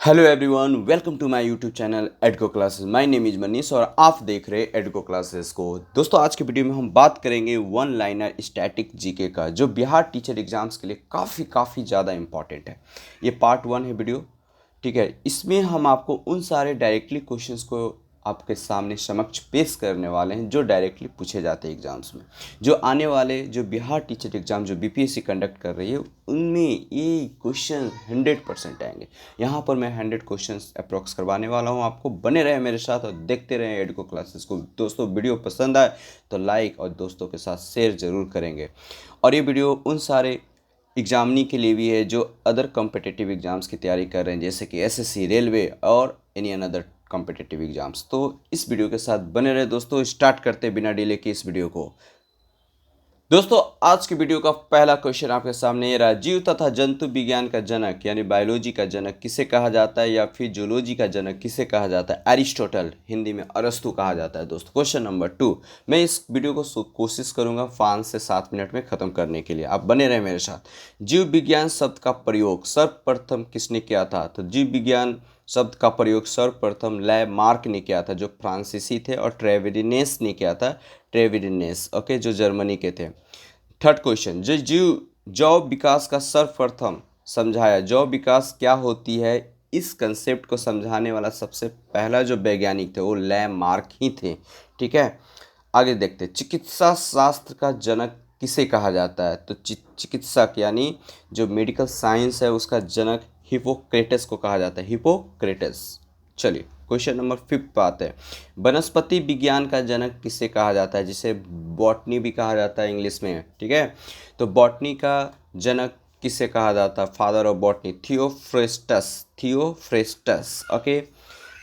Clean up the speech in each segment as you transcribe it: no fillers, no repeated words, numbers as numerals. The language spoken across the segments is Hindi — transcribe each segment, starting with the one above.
Hello everyone, welcome to my YouTube channel Edco classes. My name is Manish और आप देख रहे हैं एडको क्लासेस को। दोस्तों, आज के वीडियो में हम बात करेंगे वन लाइनर स्टैटिक जीके का, जो बिहार टीचर एग्जाम्स के लिए काफ़ी ज़्यादा इंपॉर्टेंट है। ये पार्ट 1 है वीडियो, ठीक है। इसमें हम आपको उन सारे डायरेक्टली क्वेश्चंस को आपके सामने समक्ष पेश करने वाले हैं जो डायरेक्टली पूछे जाते हैं एग्ज़ाम्स में। जो आने वाले जो बिहार टीचर एग्ज़ाम जो बीपीएससी कंडक्ट कर रही है, उनमें ये क्वेश्चन 100% आएंगे। यहाँ पर मैं 100 क्वेश्चंस अप्रॉक्स करवाने वाला हूँ। आपको बने रहे मेरे साथ और देखते रहें एडको क्लासेस को। दोस्तों, वीडियो पसंद आए तो लाइक और दोस्तों के साथ शेयर ज़रूर करेंगे। और ये वीडियो उन सारे एग्जामिनी के लिए भी है जो अदर कॉम्पिटिटिव एग्जाम्स की तैयारी कर रहे हैं, जैसे कि एसएससी, रेलवे और एनी अनदर कॉम्पिटिटिव एग्जाम्स। तो इस वीडियो के साथ बने रहे दोस्तों। स्टार्ट करते हैं बिना डिले के इस वीडियो को। दोस्तों, आज की वीडियो का पहला क्वेश्चन आपके सामने ये रहा। जीव तथा जंतु विज्ञान का जनक यानी बायोलॉजी का जनक किसे कहा जाता है, या फिर जूलॉजी का जनक किसे कहा जाता है? एरिस्टोटल, हिंदी में अरस्तु कहा जाता है। दोस्तों, क्वेश्चन नंबर 2। मैं इस वीडियो को कोशिश करूंगा 5 से 7 मिनट में ख़त्म करने के लिए। आप बने रहे मेरे साथ। जीव विज्ञान शब्द का प्रयोग सर्वप्रथम किसने किया था? तो जीव विज्ञान शब्द का प्रयोग सर्वप्रथम लैमार्क ने किया था, जो फ्रांसीसी थे, और ट्रेविडिनेस ने किया था। ट्रेविडिनेस, ओके, जो जर्मनी के थे। थर्ड क्वेश्चन, जो जीव जैव विकास का सर्वप्रथम समझाया। जैव विकास क्या होती है, इस कंसेप्ट को समझाने वाला सबसे पहला जो वैज्ञानिक थे वो लैमार्क ही थे, ठीक है। आगे देखते हैं, चिकित्सा शास्त्र का जनक किसे कहा जाता है? तो चिकित्सक यानी जो मेडिकल साइंस है उसका जनक हिपोक्रेटस को कहा जाता है। हिपोक्रेटस। चलिए, क्वेश्चन नंबर 5 पे आते हैं। वनस्पति विज्ञान का जनक किसे कहा जाता है, जिसे बॉटनी भी कहा जाता है इंग्लिश में, ठीक है। तो बॉटनी का जनक किसे कहा जाता है? Father of botany Theophrastus. Theophrastus, okay.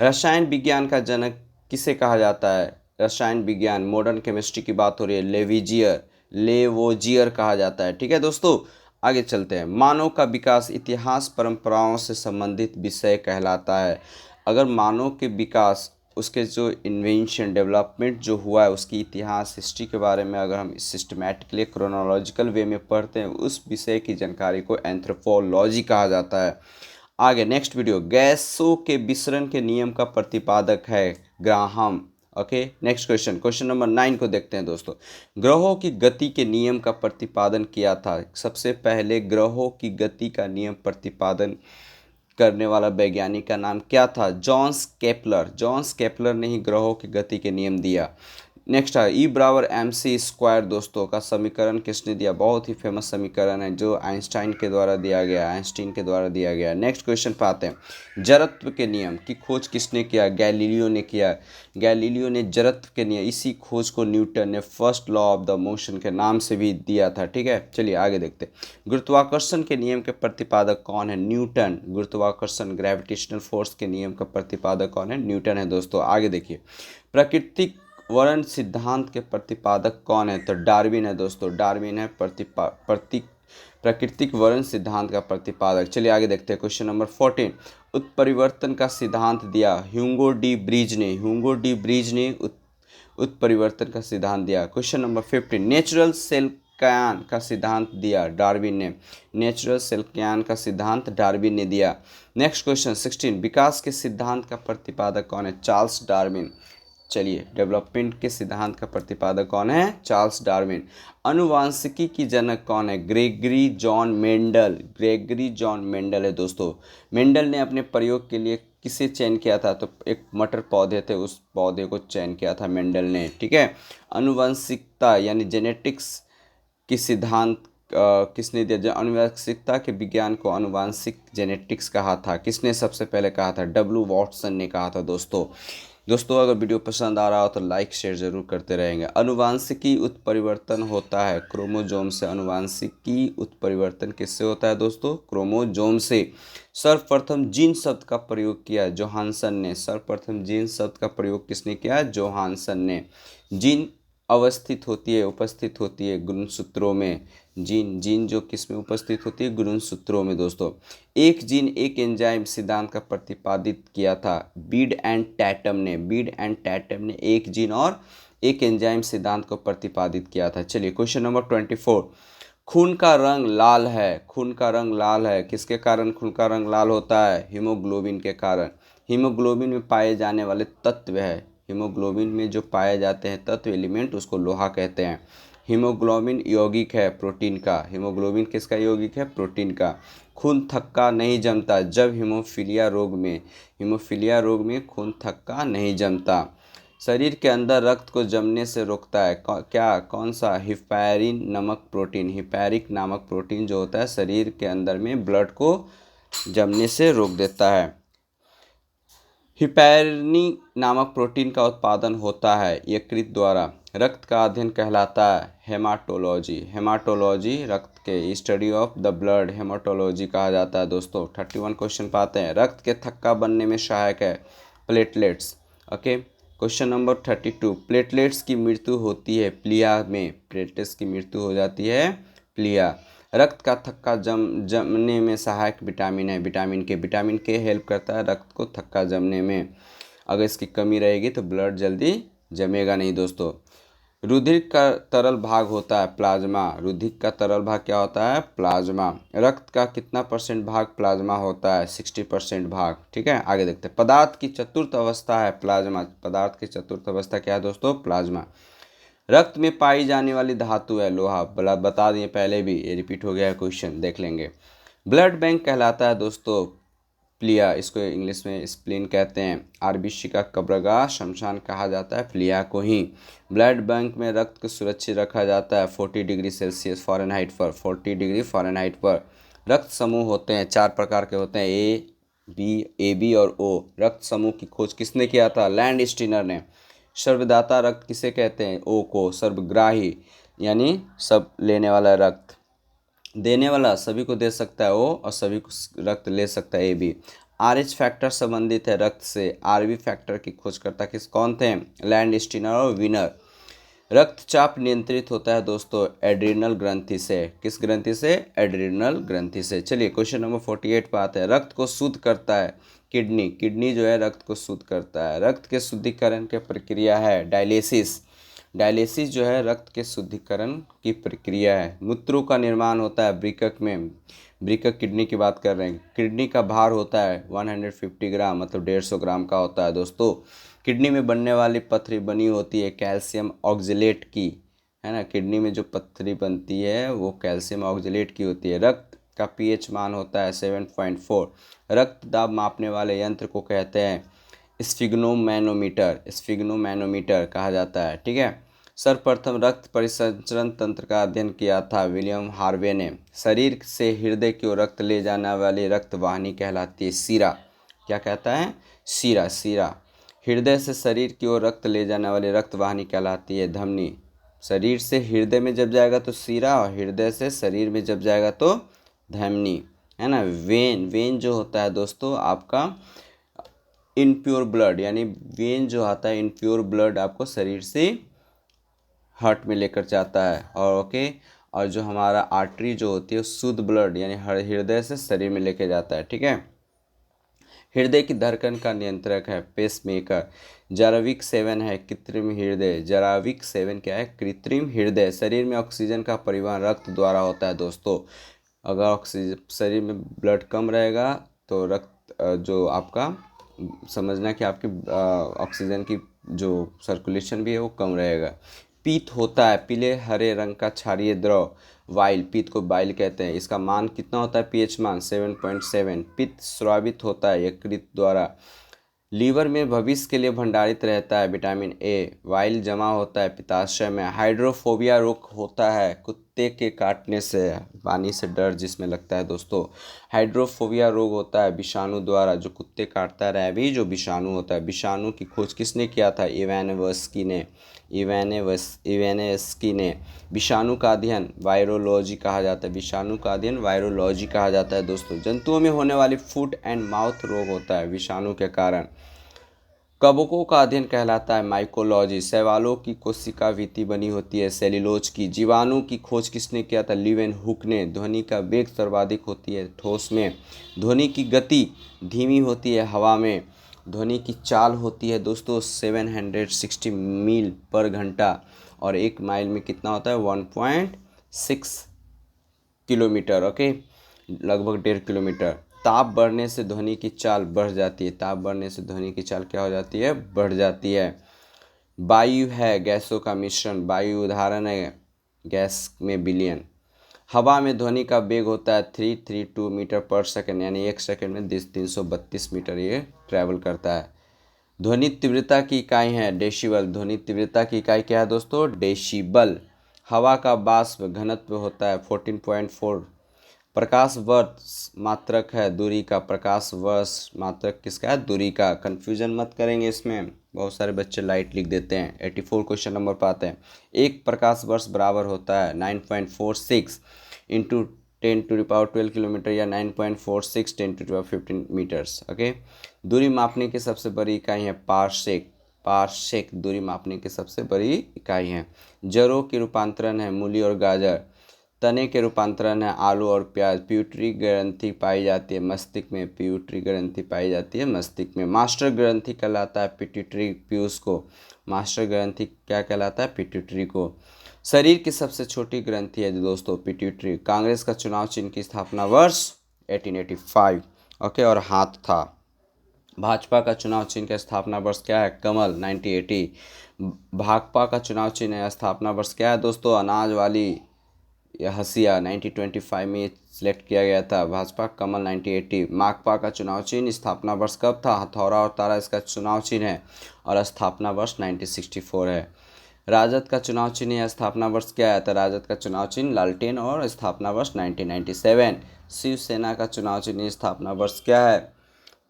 रसायन विज्ञान का जनक किसे कहा जाता है? रसायन विज्ञान, मॉडर्न केमिस्ट्री की बात हो रही है, लेवोजियर कहा जाता है, ठीक है दोस्तों। आगे चलते हैं। मानव का विकास इतिहास परंपराओं से संबंधित विषय कहलाता है। अगर मानव के विकास, उसके जो इन्वेंशन, डेवलपमेंट जो हुआ है, उसकी इतिहास, हिस्ट्री के बारे में अगर हम सिस्टमैटिकली क्रोनोलॉजिकल वे में पढ़ते हैं, उस विषय की जानकारी को एंथ्रोपोलॉजी कहा जाता है। आगे नेक्स्ट वीडियो, गैसों के विसरण के नियम का प्रतिपादक है Graham, okay. Next question, question number 9 को देखते हैं दोस्तों। ग्रहों की गति के नियम का प्रतिपादन किया था। सबसे पहले ग्रहों की गति का नियम प्रतिपादन करने वाला वैज्ञानिक का नाम क्या था? Johns Kepler. जॉन्स केपलर ने ही ग्रहों की गति के नियम दिया। नेक्स्ट है ई बराबर एम सी स्क्वायर। दोस्तों का समीकरण किसने दिया? बहुत ही फेमस समीकरण है जो आइंस्टाइन के द्वारा दिया गया, आइंस्टीन के द्वारा दिया गया। नेक्स्ट क्वेश्चन पे आते हैं। जड़त्व के नियम की खोज किसने किया? गैलीलियो ने किया। गैलीलियो ने जड़त्व के नियम, इसी खोज को न्यूटन ने first law of the motion के नाम से भी दिया था, ठीक है। चलिए आगे देखते हैं। गुरुत्वाकर्षण के नियम के प्रतिपादक कौन है? न्यूटन। गुरुत्वाकर्षण, ग्रेविटेशनल फोर्स के नियम का प्रतिपादक कौन है? न्यूटन है दोस्तों। आगे देखिए, प्राकृतिक वर्ण सिद्धांत के प्रतिपादक कौन है? तो डार्विन है दोस्तों। डार्विन है प्राकृतिक वर्ण सिद्धांत का प्रतिपादक। चलिए आगे देखते हैं। क्वेश्चन नंबर 14, उत्परिवर्तन का सिद्धांत दिया ह्यूगो डी ब्रीज ने। ह्यूगो डी ब्रीज ने उत्परिवर्तन का सिद्धांत दिया। क्वेश्चन नंबर 15, नेचुरल सेल्क्यान का सिद्धांत दिया डार्विन ने। नेचुरल सेल्क्यान का सिद्धांत डार्विन ने दिया। नेक्स्ट क्वेश्चन 16, विकास के सिद्धांत का प्रतिपादक कौन है? Charles Darwin. चलिए, डेवलपमेंट के सिद्धांत का प्रतिपादक कौन है? Charles Darwin. अनुवांशिकी की जनक कौन है? Gregory John Mendel. Gregory John Mendel है दोस्तों। मेंडल ने अपने प्रयोग के लिए किसे चयन किया था? तो एक मटर पौधे थे, उस पौधे को चयन किया था मेंडल ने, ठीक है। अनुवांशिकता यानी जेनेटिक्स की सिद्धांत किसने दिया? अनुवांशिकता के विज्ञान को अनुवांशिक जेनेटिक्स कहा था। किसने सबसे पहले कहा था? डब्ल्यू वॉटसन ने कहा था दोस्तों अगर वीडियो पसंद आ रहा हो तो लाइक शेयर जरूर करते रहेंगे। अनुवांशिकी उत्परिवर्तन होता है क्रोमोजोम से। अनुवांशिकी उत्परिवर्तन किससे होता है दोस्तों? क्रोमोजोम से। सर्वप्रथम जीन शब्द का प्रयोग किया जोहानसन ने। सर्वप्रथम जीन शब्द का प्रयोग किसने किया? जोहानसन ने। जीन अवस्थित होती है, उपस्थित होती है गुणसूत्रों में। जीन जो किस में उपस्थित होती है? गुणसूत्रों में दोस्तों। एक जीन एक एंजाइम सिद्धांत का प्रतिपादित किया था बीड एंड टैटम ने। बीड एंड टैटम ने एक जीन और एक एंजाइम सिद्धांत को प्रतिपादित किया था। चलिए क्वेश्चन नंबर 24, खून का रंग लाल है, खून का रंग लाल है, किसके कारण खून का रंग लाल होता है? हीमोग्लोबिन के कारण। हीमोग्लोबिन में पाए जाने वाले तत्व है, हीमोग्लोबिन में जो पाए जाते हैं तत्व एलिमेंट, उसको लोहा कहते हैं। हीमोग्लोबिन यौगिक है प्रोटीन का, हीमोग्लोबिन किसका यौगिक है? प्रोटीन का। खून थक्का नहीं जमता जब हीमोफीलिया रोग में खून थक्का नहीं जमता। शरीर के अंदर रक्त को जमने से रोकता है क्या? कौन सा? हिपैरिन नामक प्रोटीन, हिपैरिक नामक प्रोटीन जो होता है शरीर के अंदर में ब्लड को जमने से रोक देता है। हिपैरिनी नामक प्रोटीन का उत्पादन होता है यकृत द्वारा। रक्त का अध्ययन कहलाता है हेमाटोलॉजी। हेमाटोलॉजी रक्त के study of the blood haematology कहा जाता है। दोस्तों 31 क्वेश्चन पाते हैं। रक्त के थक्का बनने में सहायक है platelets. Okay, question number 32। Platelets की मृत्यु होती है प्लिया में, प्लेटलेट्स की मृत्यु हो जाती है प्लिया। रक्त का थक्का जमने में सहायक विटामिन है विटामिन के हेल्प करता है रक्त को थक्का जमने में। अगर इसकी कमी रहेगी तो ब्लड जल्दी जमेगा नहीं। दोस्तों रुधिर का तरल भाग होता है प्लाज्मा। रुधिर का तरल भाग क्या होता है? प्लाज्मा। रक्त का कितना % भाग प्लाज्मा होता है? 60% भाग। ठीक है, आगे देखते हैं। पदार्थ की चतुर्थ अवस्था है प्लाज्मा। पदार्थ की चतुर्थ अवस्था क्या है दोस्तों? प्लाज्मा। रक्त में पाई जाने वाली धातु है लोहा। बता दिए पहले भी, ये रिपीट हो गया है क्वेश्चन, देख लेंगे। ब्लड बैंक कहलाता है दोस्तों प्लिया, इसको इंग्लिश में स्प्लीन कहते हैं। आरबीसी का कब्रगाह शमशान कहा जाता है प्लिया को ही। ब्लड बैंक में रक्त को सुरक्षित रखा जाता है 40 डिग्री सेल्सियस फ़ारेनहाइट पर, 40 डिग्री फ़ारेनहाइट पर। रक्त समूह होते हैं 4 प्रकार के होते हैं, ए बी और ओ। रक्त समूह की खोज किसने किया था? लैंड स्टीनर ने। सर्वदाता रक्त किसे कहते हैं? ओ को। सर्वग्राही यानी सब लेने वाला रक्त, देने वाला सभी को दे सकता है ओ, और सभी को रक्त ले सकता है ए बी। RH फैक्टर संबंधित है रक्त से। RB फैक्टर की खोजकर्ता कौन थे? लैंड स्टीनर और विनर। रक्तचाप नियंत्रित होता है दोस्तों एड्रिनल ग्रंथि से। किस ग्रंथि से? एड्रिनल ग्रंथि से। चलिए क्वेश्चन नंबर 48 पर आते हैं। रक्त को शुद्ध करता है किडनी जो है रक्त को शुद्ध करता है। रक्त के शुद्धिकरण की प्रक्रिया है डायलिसिस। डायलिसिस जो है रक्त के शुद्धिकरण की प्रक्रिया है। मूत्रों का निर्माण होता है वृक्क में। वृक्क किडनी की बात कर रहे हैं। किडनी का भार होता है 150 ग्राम, मतलब 150 ग्राम का होता है दोस्तों। किडनी में बनने वाली पथरी बनी होती है कैल्शियम ऑक्जेलेट की, है ना। किडनी में जो पथरी बनती है वो कैल्शियम ऑक्जेलेट की होती है। रक्त का पीएच मान होता है 7.4। रक्त दाब मापने वाले यंत्र को कहते हैं स्फिग्नोमैनोमीटर कहा जाता है। ठीक है। सर्वप्रथम रक्त परिसंचरण तंत्र का अध्ययन किया था विलियम हार्वे ने। शरीर से हृदय की ओर रक्त ले जाने वाली रक्त वाहिनी कहलाती है शिरा। क्या कहता है? शिरा। हृदय से शरीर की ओर रक्त ले जाने वाली रक्त वाहिनी कहलाती है धमनी। शरीर से हृदय में जब जाएगा तो शिरा, और हृदय से शरीर में जब जाएगा तो धमनी, है ना। वेन जो होता है दोस्तों आपका इनप्योर ब्लड, यानी वेन जो आता है इनप्योर ब्लड आपको शरीर से हार्ट में लेकर जाता है। और ओके, और जो हमारा आर्टरी जो होती है शुद्ध ब्लड यानी हृदय से शरीर में लेके जाता है। ठीक है। हृदय की धड़कन का नियंत्रक है पेसमेकर। जराविक 7 है कृत्रिम हृदय। जराविक 7 क्या है? कृत्रिम हृदय। शरीर में ऑक्सीजन का परिवहन रक्त द्वारा होता है दोस्तों। अगर ऑक्सीजन शरीर में ब्लड कम रहेगा तो रक्त जो आपका समझना कि आपकी ऑक्सीजन की जो सर्कुलेशन भी है वो कम रहेगा। पीत होता है पीले हरे रंग का क्षारीय द्रव वाइल, पीत को बाइल कहते हैं। इसका मान कितना होता है? पीएच मान 7.7। पित्त स्रावित होता है यकृत द्वारा। लीवर में भविष्य के लिए भंडारित रहता है विटामिन ए। वाइल जमा होता है पित्ताशय में। हाइड्रोफोबिया रोग होता है कुत्ते के काटने से, पानी से डर जिसमें लगता है दोस्तों। हाइड्रोफोबिया रोग होता है विषाणु द्वारा, जो कुत्ते काटता है रैबी जो विषाणु होता है। विषाणु की खोज किसने किया था? इवानोव्स्की ने। विषाणु का अध्ययन वायरोलॉजी कहा जाता है। विषाणु का अध्ययन वायरोलॉजी कहा जाता है दोस्तों। जंतुओं में होने वाली फुट एंड माउथ रोग होता है विषाणु के कारण। कवकों का अध्ययन कहलाता है माइकोलॉजी। शैवालों की कोशिका भित्ति बनी होती है सेल्यूलोज की। जीवाणु की खोज किसने किया था? लीवेनहुक ने। ध्वनि का वेग सर्वाधिक होती है ठोस में। ध्वनि की गति धीमी होती है हवा में। ध्वनि की चाल होती है दोस्तों 760 मील पर घंटा, और 1 माइल में कितना होता है? 1.6 किलोमीटर, ओके, लगभग 1.5 किलोमीटर। ताप बढ़ने से ध्वनि की चाल बढ़ जाती है, ताप बढ़ने से ध्वनि की चाल क्या हो जाती है, बढ़ जाती है। वायु है गैसों का मिश्रण, वायु उदाहरण है गैस में विलयन। हवा में ध्वनि का वेग होता है 332 मीटर पर सेकंड, यानी 1 सेकंड में 332 मीटर ये ट्रैवल करता है। ध्वनि तीव्रता की इकाई है डेसिबल, ध्वनि तीव्रता की इकाई क्या है दोस्तों, डेसिबल। हवा का वाष्प घनत्व होता है 14.4। प्रकाश वर्ष मात्रक है दूरी का, प्रकाश वर्ष मात्रक किसका है, दूरी का। कन्फ्यूजन मत करेंगे, इसमें बहुत सारे बच्चे लाइट लिख देते हैं। 84 क्वेश्चन नंबर पर आते हैं। एक प्रकाश वर्ष बराबर होता है 9.46 इंटू 10⁻12 किलोमीटर या 9.46 10⁻15 मीटर्स, ओके। दूरी मापने की सबसे बड़ी इकाई है पारसेक, पारसेक दूरी मापने की सबसे बड़ी इकाई है। जड़ों के रूपांतरण है मूली और गाजर, तने के रूपांतरण है आलू और प्याज। पिट्यूटरी ग्रंथि पाई जाती है मस्तिष्क में, पिट्यूटरी ग्रंथि पाई जाती है मस्तिष्क में। मास्टर ग्रंथि कहलाता है पिट्यूटरी पीयूष को, मास्टर ग्रंथि क्या कहलाता है, पिट्यूटरी को। शरीर की सबसे छोटी ग्रंथि है दोस्तों पिट्यूटरी। कांग्रेस का चुनाव चिन्ह की स्थापना वर्ष 1885, ओके, और हाथ था। भाजपा का चुनाव चिन्ह का स्थापना वर्ष क्या है, कमल 1980। भाकपा का चुनाव चिन्ह स्थापना वर्ष क्या है दोस्तों, अनाज वाली या हसिया 1925 में सिलेक्ट किया गया था। भाजपा कमल 1980। माकपा का चुनाव चिन्ह स्थापना वर्ष कब था, हथौड़ा और तारा इसका चुनाव चिन्ह है और स्थापना वर्ष 1964 है। राजद का चुनाव चिन्ह या स्थापना वर्ष क्या है, तो राजद का चुनाव चिन्ह लालटेन और स्थापना वर्ष 1997। शिवसेना का चुनाव चिन्ह स्थापना वर्ष क्या है,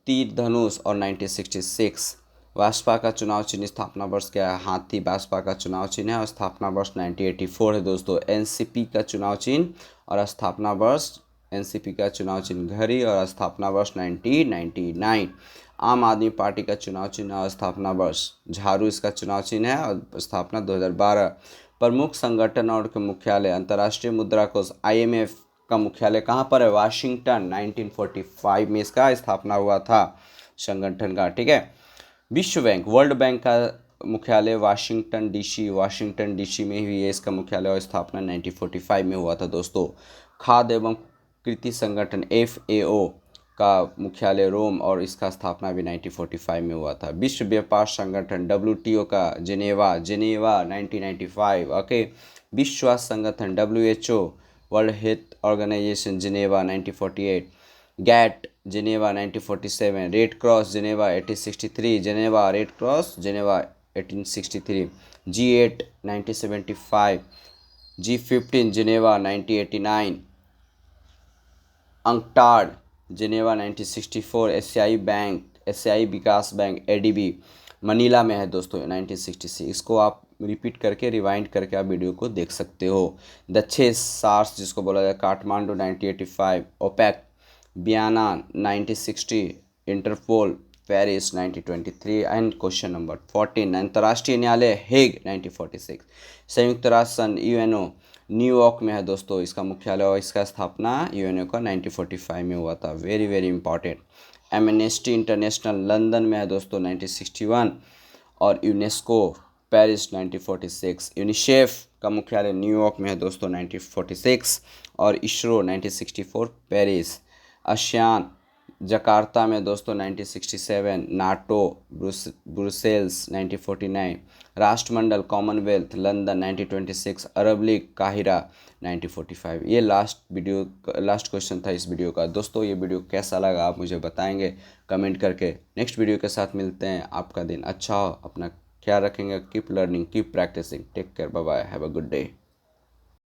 तीर धनुष और 1966। भाजपा का चुनाव चिन्ह स्थापना वर्ष क्या है, हाथी भाजपा का चुनाव चिन्ह है और स्थापना वर्ष 1984 है दोस्तों। एनसीपी का चुनाव चिन्ह और स्थापना वर्ष, एनसीपी का चुनाव चिन्ह घड़ी और स्थापना वर्ष 1999। आम आदमी पार्टी का चुनाव चिन्ह और स्थापना वर्ष झाड़ू इसका चुनाव चिन्ह है और स्थापना 2012। प्रमुख संगठन और के मुख्यालय, अंतर्राष्ट्रीय मुद्रा कोष IMF का मुख्यालय कहाँ पर है, वाशिंगटन। 1945 में इसका स्थापना हुआ था संगठन का, ठीक है। विश्व बैंक, वर्ल्ड बैंक का मुख्यालय वाशिंगटन DC, वाशिंगटन DC में हुई है इसका मुख्यालय और स्थापना 1945 में हुआ था दोस्तों। खाद्य एवं कृषि संगठन FAO का मुख्यालय रोम और इसका स्थापना भी 1945 में हुआ था। विश्व व्यापार संगठन WTO का जिनेवा 1995, ओके। विश्व स्वास्थ्य संगठन WHO, World Health Organization Geneva 1948। GATT Geneva 1947। Red Cross Geneva 1863, Geneva Red Cross Geneva 1863। G8 1975, G15 Geneva 1989। UNCTAD Geneva 1964। एशियाई बैंक, एशियाई विकास बैंक ADB मनीला में है दोस्तों 1966। इसको आप रिपीट करके रिवाइंड करके आप वीडियो को देख सकते हो। दक्षिण सार्स जिसको बोला जाए Kathmandu 1985। OPEC Vienna 1960। Interpol Paris 1923 and question number 14 अंतर्राष्ट्रीय न्यायालय हेग 1946। संयुक्त राष्ट्र संघ UNO न्यूयॉर्क में है दोस्तों इसका मुख्यालय और इसका स्थापना UNO का 1945 में हुआ था। Very very important. Amnesty international London में है दोस्तों 1961 और यूनेस्को पेरिस 1946। यूनिसेफ का मुख्यालय न्यूयॉर्क में है दोस्तों 1946 और इसरो 1964 पेरिस। आसियान जकार्ता में दोस्तों 1967। NATO Brussels 1949। राष्ट्रमंडल कॉमनवेल्थ लंदन 1926। अरब लीग काहिरा 1945। ये लास्ट क्वेश्चन था इस वीडियो का। दोस्तों ये वीडियो कैसा लगा आप मुझे बताएंगे कमेंट करके। नेक्स्ट वीडियो के साथ मिलते हैं। आपका दिन अच्छा हो, अपना ख्याल रखेंगे। Keep learning, keep practising, take care, bye bye, have a good day.